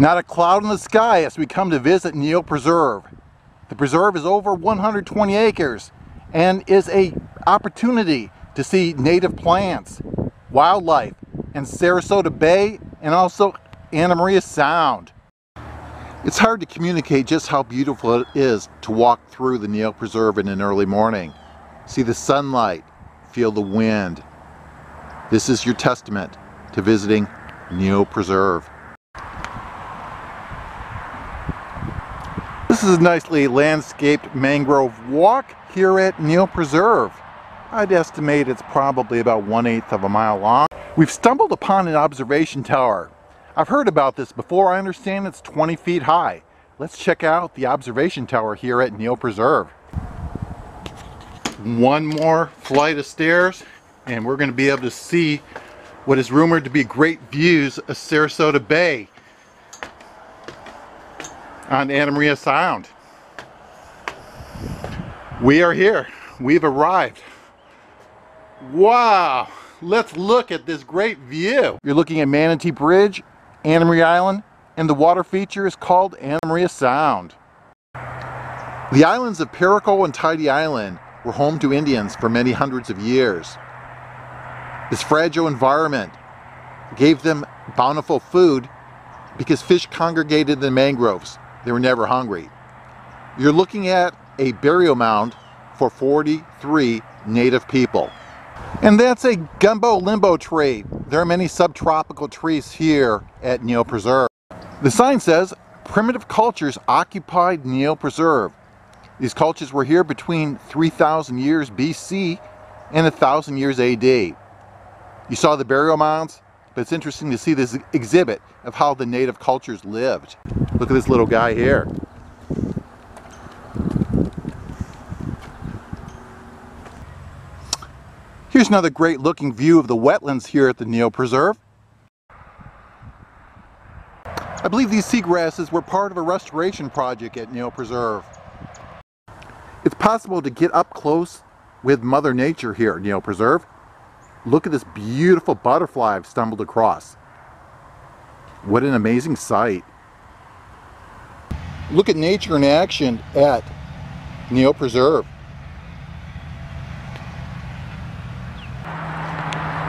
Not a cloud in the sky as we come to visit Neal Preserve. The preserve is over 120 acres and is an opportunity to see native plants, wildlife, and Sarasota Bay and also Anna Maria Sound. It's hard to communicate just how beautiful it is to walk through the Neal Preserve in an early morning. See the sunlight, feel the wind. This is your testament to visiting Neal Preserve. This is a nicely landscaped mangrove walk here at Neal Preserve. I'd estimate it's probably about 1/8 of a mile long. We've stumbled upon an observation tower. I've heard about this before. I understand it's 20 feet high. Let's check out the observation tower here at Neal Preserve. One more flight of stairs and we're going to be able to see what is rumored to be great views of Sarasota Bay on Anna Maria Sound. We are here. We've arrived. Wow! Let's look at this great view. You're looking at Manatee Bridge, Anna Maria Island, and the water feature is called Anna Maria Sound. The islands of Perico and Tidy Island were home to Indians for many hundreds of years. This fragile environment gave them bountiful food because fish congregated in the mangroves. They were never hungry. You're looking at a burial mound for 43 native people. And that's a gumbo limbo tree. There are many subtropical trees here at Neal Preserve. The sign says, primitive cultures occupied Neal Preserve. These cultures were here between 3,000 years BC and 1,000 years AD. You saw the burial mounds, but it's interesting to see this exhibit of how the native cultures lived. Look at this little guy here. Here's another great looking view of the wetlands here at the Neal Preserve. I believe these seagrasses were part of a restoration project at Neal Preserve. It's possible to get up close with Mother Nature here at Neal Preserve. Look at this beautiful butterfly I've stumbled across. What an amazing sight. Look at nature in action at Neal Preserve.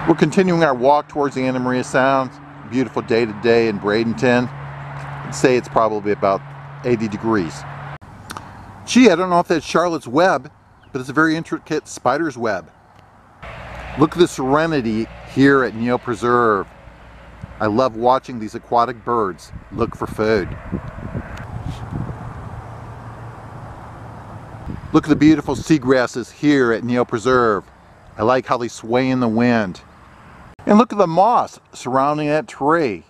We're continuing our walk towards the Anna Maria Sound. Beautiful day today in Bradenton. I'd say it's probably about 80 degrees. Gee, I don't know if that's Charlotte's web, but it's a very intricate spider's web. Look at the serenity here at Neal Preserve. I love watching these aquatic birds look for food. Look at the beautiful seagrasses here at Neal Preserve. I like how they sway in the wind. And look at the moss surrounding that tree.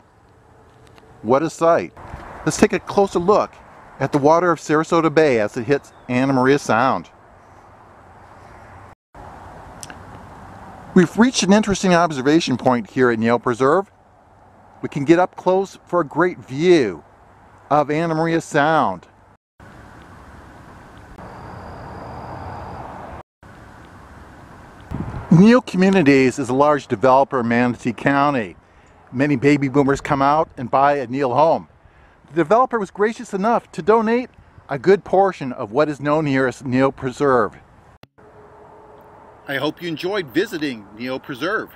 What a sight. Let's take a closer look at the water of Sarasota Bay as it hits Anna Maria Sound. We've reached an interesting observation point here at Neal Preserve. We can get up close for a great view of Anna Maria Sound. Neal Communities is a large developer in Manatee County. Many baby boomers come out and buy a Neal home. The developer was gracious enough to donate a good portion of what is known here as Neal Preserve. I hope you enjoyed visiting Neal Preserve.